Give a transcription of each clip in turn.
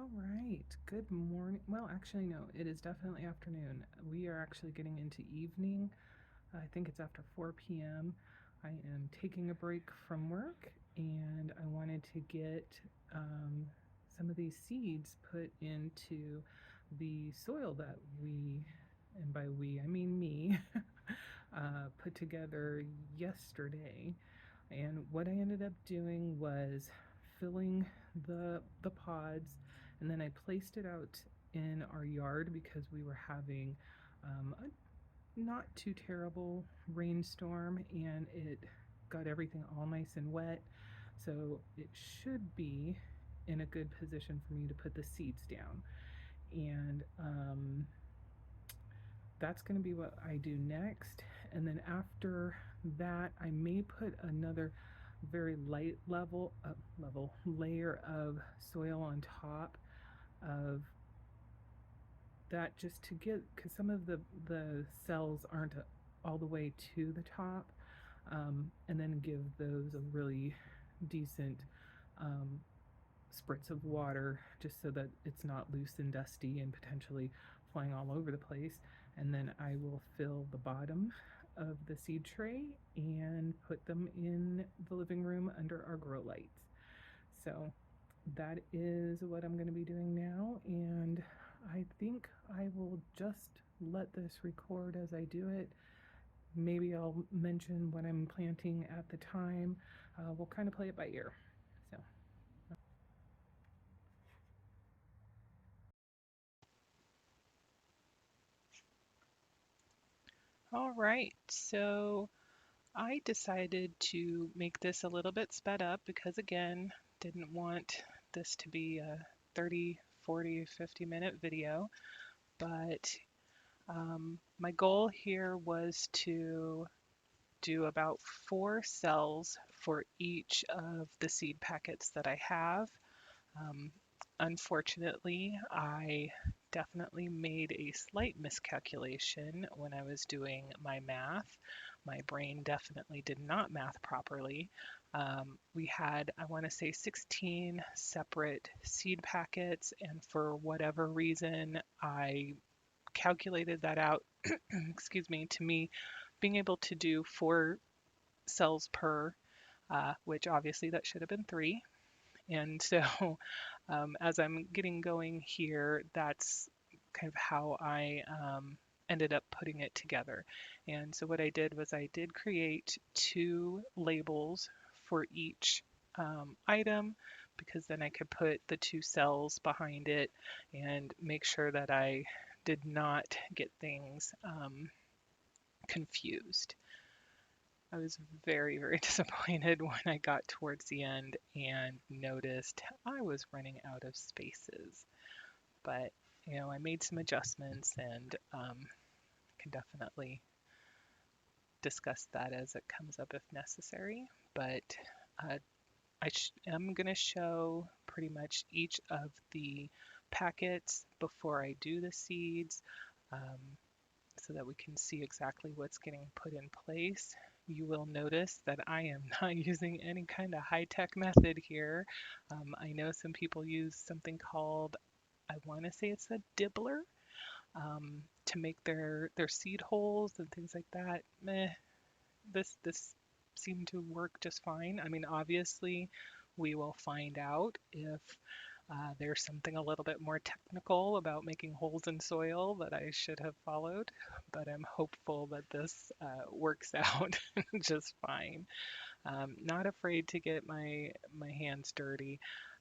All right, good morning. Well, actually, no, it is definitely afternoon. We are actually getting into evening. I think it's after 4 p.m. I am taking a break from work and I wanted to get um, some of these seeds put into the soil that we, and by we, I mean me, put together yesterday. And what I ended up doing was filling the pods, and then I placed it out in our yard because we were having a not too terrible rainstorm, and it got everything all nice and wet. So it should be in a good position for me to put the seeds down. And that's going to be what I do next. And then after that, I may put another very light level layer of soil on top of that, just to get, because some of the cells aren't all the way to the top, and then give those a really decent um, spritz of water, just so that it's not loose and dusty and potentially flying all over the place. And then I will fill the bottom of the seed tray and put them in the living room under our grow lights. So that is what I'm going to be doing now, and I think I will just let this record as I do it. Maybe I'll mention what I'm planting at the time. We'll kind of play it by ear. So, All right, so I decided to make this a little bit sped up because, again, didn't want this to be a 30, 40, 50-minute video. But my goal here was to do about 4 cells for each of the seed packets that I have. Um, Unfortunately, I definitely made a slight miscalculation when I was doing my math. My brain definitely did not math properly. We had, I want to say, 16 separate seed packets, and for whatever reason, I calculated that out, excuse me, to me being able to do 4 cells per, which obviously that should have been 3. And so as I'm getting going here, that's kind of how I ended up putting it together. And so what I did was I did create 2 labels for each item, because then I could put the 2 cells behind it and make sure that I did not get things confused. I was very, very disappointed when I got towards the end and noticed I was running out of spaces. But, I made some adjustments and can definitely discuss that as it comes up if necessary. But uh, am going to show pretty much each of the packets before I do the seeds. So that we can see exactly what's getting put in place. You will notice that I am not using any kind of high-tech method here. I know some people use something called, I want to say it's a dibbler, to make their seed holes and things like that. Meh, this seemed to work just fine. I mean, obviously, we will find out if there's something a little bit more technical about making holes in soil that I should have followed, but I'm hopeful that this works out just fine. Not afraid to get my hands dirty,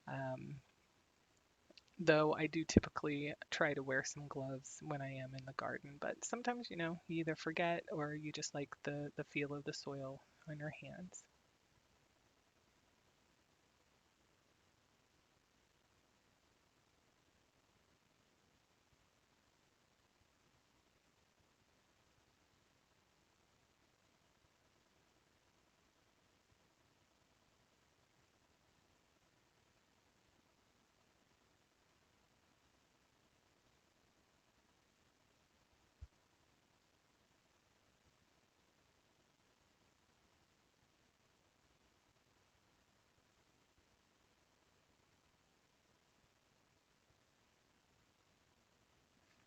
um, though I do typically try to wear some gloves when I am in the garden. But sometimes, you either forget or you just like the feel of the soil on your hands.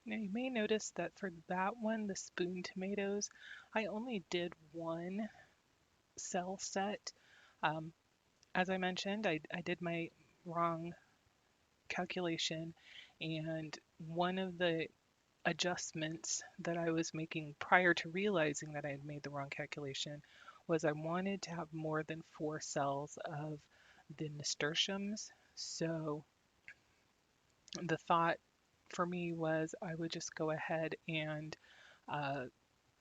Now you may notice that for that one, the spoon tomatoes, I only did one cell set. Um, as I mentioned, I did my wrong calculation, and one of the adjustments that I was making prior to realizing that I had made the wrong calculation was I wanted to have more than 4 cells of the nasturtiums. So the thought for me was I would just go ahead and uh,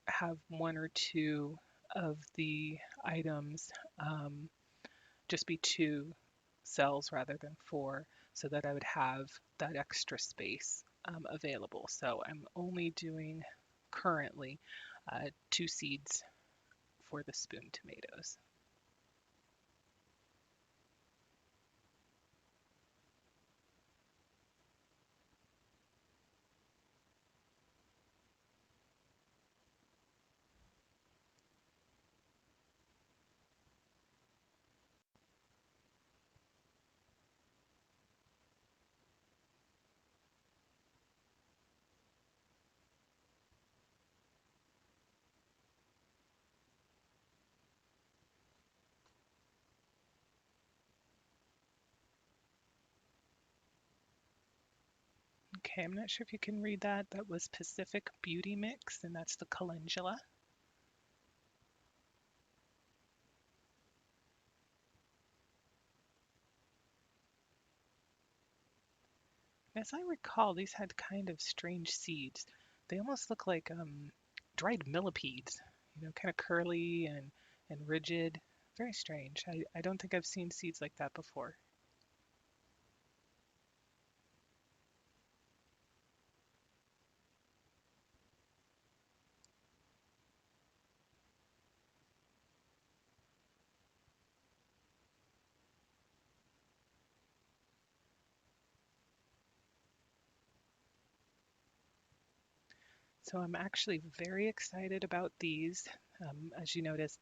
have 1 or 2 of the items just be 2 cells rather than 4, so that I would have that extra space available. So I'm only doing currently 2 seeds for the spoon tomatoes. Okay, I'm not sure if you can read that. That was Pacific Beauty Mix, and that's the calendula. As I recall, these had kind of strange seeds. They almost look like dried millipedes, kind of curly and rigid. Very strange. I don't think I've seen seeds like that before. So I'm actually very excited about these. As you notice,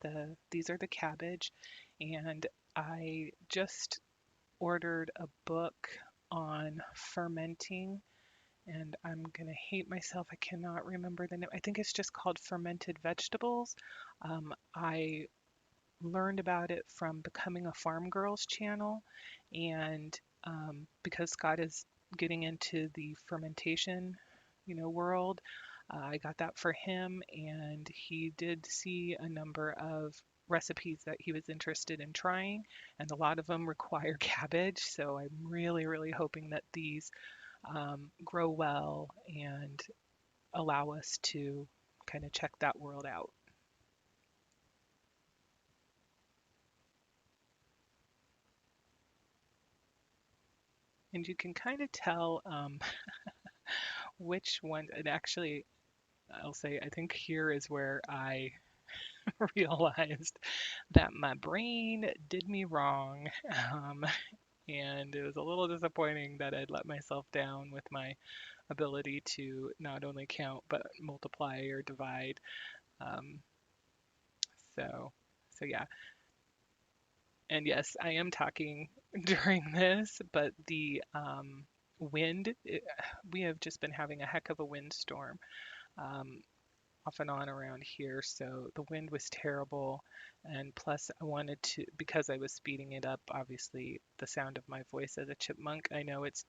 these are the cabbage, and I just ordered a book on fermenting, and I'm gonna hate myself. I cannot remember the name. I think it's just called Fermented Vegetables. I learned about it from Becoming a Farm Girls channel, and because Scott is getting into the fermentation, world, I got that for him, and he did see a number of recipes that he was interested in trying, and a lot of them require cabbage. So I'm really, really hoping that these grow well and allow us to kind of check that world out. And you can kind of tell which one, and actually, I'll say, I think here is where I realized that my brain did me wrong. Um, and it was a little disappointing that I'd let myself down with my ability to not only count but multiply or divide. Um, so, so yeah, and yes, I am talking during this, but the wind, we have just been having a heck of a windstorm. Um, Off and on around here, so the wind was terrible. And plus, I wanted to, because I was speeding it up, obviously, the sound of my voice as a chipmunk, I know it's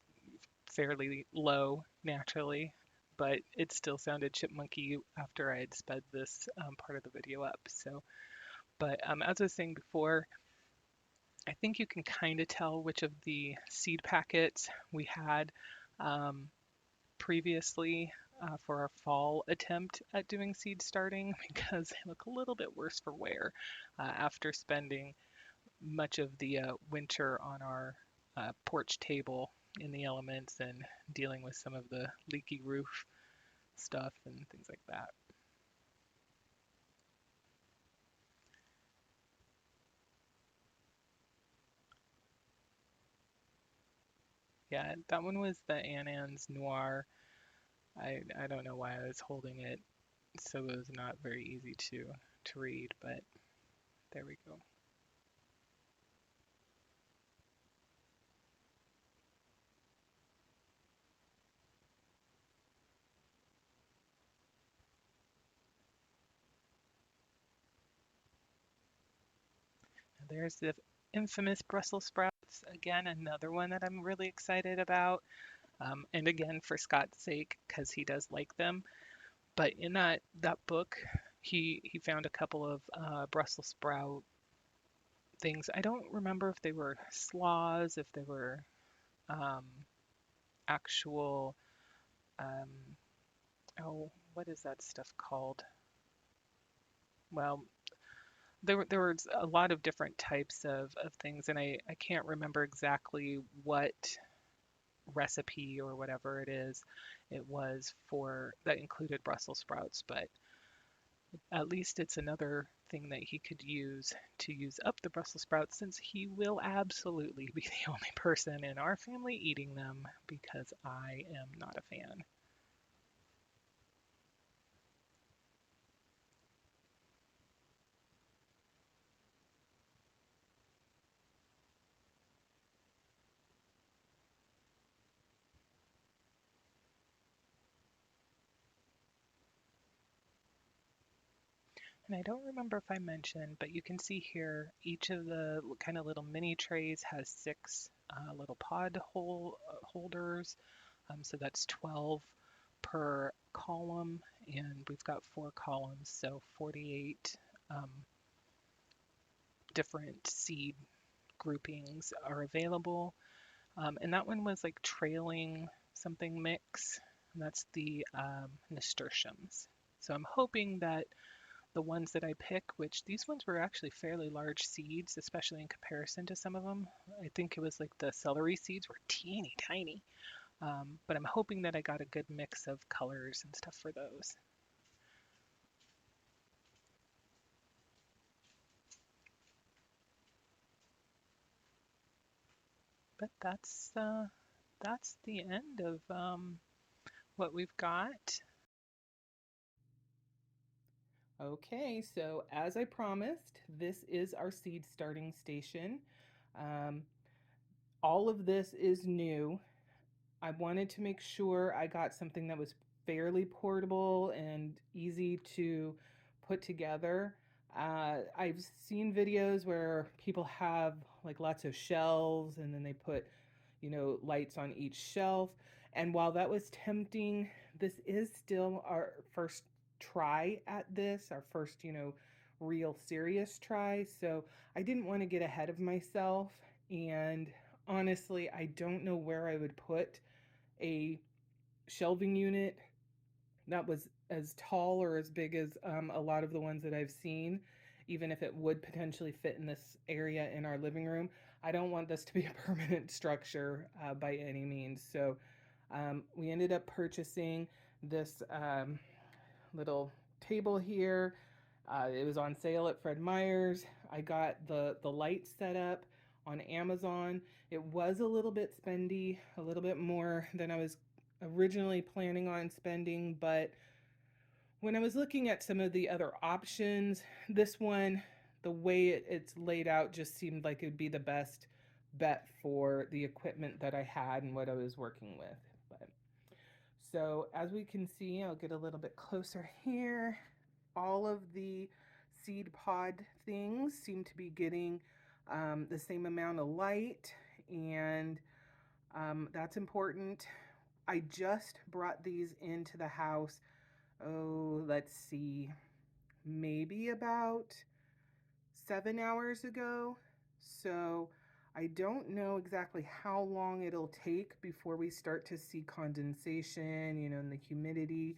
fairly low naturally, but it still sounded chipmunky after I had sped this part of the video up. So, but as I was saying before, I think you can kind of tell which of the seed packets we had. Um, Previously for our fall attempt at doing seed starting because they look a little bit worse for wear after spending much of the winter on our porch table in the elements and dealing with some of the leaky roof stuff and things like that. Yeah, that one was the Anan's Noir. I don't know why I was holding it so it was not very easy to read, but there we go. There's the infamous Brussels sprouts. Again, another one that I'm really excited about. And again, for Scott's sake, because he does like them. But in that book, he found a couple of Brussels sprout things. I don't remember if they were slaws, if they were um, actual. Um, oh, what is that stuff called? Well, there was a lot of different types of things, and I can't remember exactly what recipe or whatever it is it was for that included Brussels sprouts, but at least it's another thing that he could use to use up the Brussels sprouts since he will absolutely be the only person in our family eating them because I am not a fan. And I don't remember if I mentioned, but you can see here each of the kind of little mini trays has six little holders. So that's 12 per column, and we've got 4 columns, so 48 um, different seed groupings are available. And that one was like trailing something mix, and that's the nasturtiums. So I'm hoping that the ones that I pick, which these ones were actually fairly large seeds, especially in comparison to some of them. I think it was like the celery seeds were teeny tiny. But I'm hoping that I got a good mix of colors and stuff for those. But that's the end of what we've got. Okay, so as I promised, this is our seed starting station. Um, all of this is new. I wanted to make sure I got something that was fairly portable and easy to put together. I've seen videos where people have like lots of shelves and then they put, lights on each shelf. And while that was tempting, this is still our first try at this, our first, real serious try. So I didn't want to get ahead of myself. And honestly, I don't know where I would put a shelving unit that was as tall or as big as a lot of the ones that I've seen, even if it would potentially fit in this area in our living room. I don't want this to be a permanent structure by any means. So we ended up purchasing this little table here. It was on sale at Fred Meyer's. I got the light set up on Amazon. It was a little bit spendy, a little bit more than I was originally planning on spending, but when I was looking at some of the other options, this one, the way it's laid out, just seemed like it would be the best bet for the equipment that I had and what I was working with. But so as we can see, I'll get a little bit closer here. All of the seed pod things seem to be getting the same amount of light, and that's important. I just brought these into the house, oh, let's see, maybe about 7 hours ago. So I don't know exactly how long it'll take before we start to see condensation, and the humidity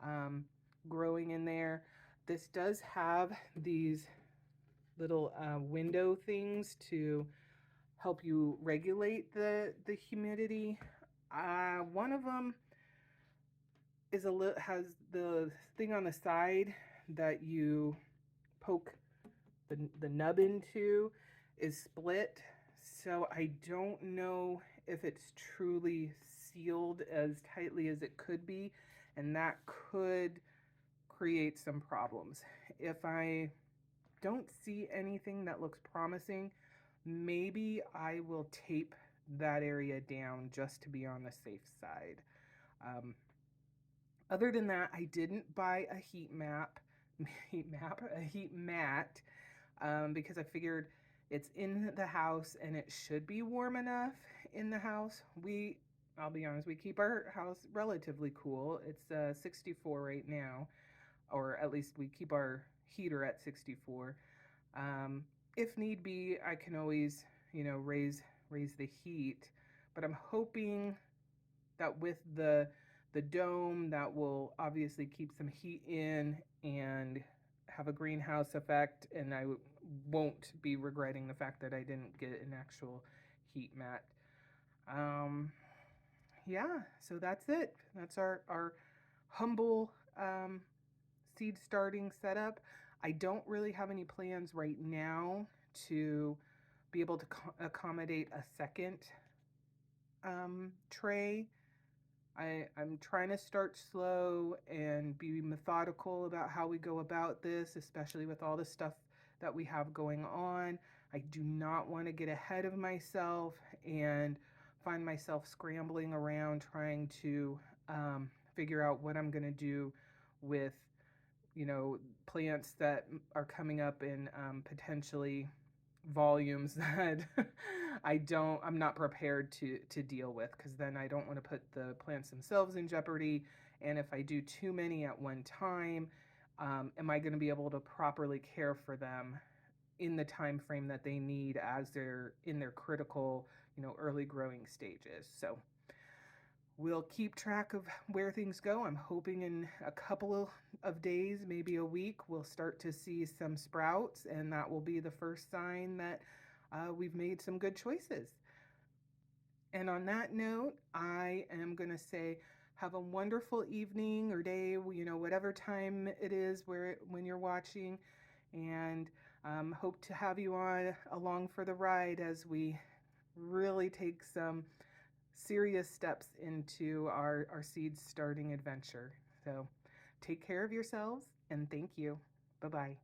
um, growing in there. This does have these little window things to help you regulate the humidity. One of them is has the thing on the side that you poke the nub into is split. So I don't know if it's truly sealed as tightly as it could be, and that could create some problems. If I don't see anything that looks promising, maybe I will tape that area down just to be on the safe side. Um, Other than that, I didn't buy a a heat mat, because I figured It's in the house and it should be warm enough in the house. I'll be honest, we keep our house relatively cool. It's 64 right now, or at least we keep our heater at 64. Um, if need be, I can always, raise the heat, but I'm hoping that with the dome that will obviously keep some heat in and have a greenhouse effect, and I won't be regretting the fact that I didn't get an actual heat mat. Um, yeah, so that's it. That's our humble seed starting setup. I don't really have any plans right now to be able to accommodate a second tray. I'm trying to start slow and be methodical about how we go about this, especially with all the stuff that we have going on. I do not want to get ahead of myself and find myself scrambling around trying to figure out what I'm going to do with, plants that are coming up in potentially volumes that I'm not prepared to deal with, because then I don't want to put the plants themselves in jeopardy. And if I do too many at one time, am I going to be able to properly care for them in the time frame that they need as they're in their critical, early growing stages? So we'll keep track of where things go. I'm hoping in a couple of days, maybe a week, we'll start to see some sprouts, and that will be the first sign that we've made some good choices. And on that note, I am going to say, have a wonderful evening or day, whatever time it is when you're watching, and hope to have you along for the ride as we really take some serious steps into our seed starting adventure. So take care of yourselves and thank you. Bye bye.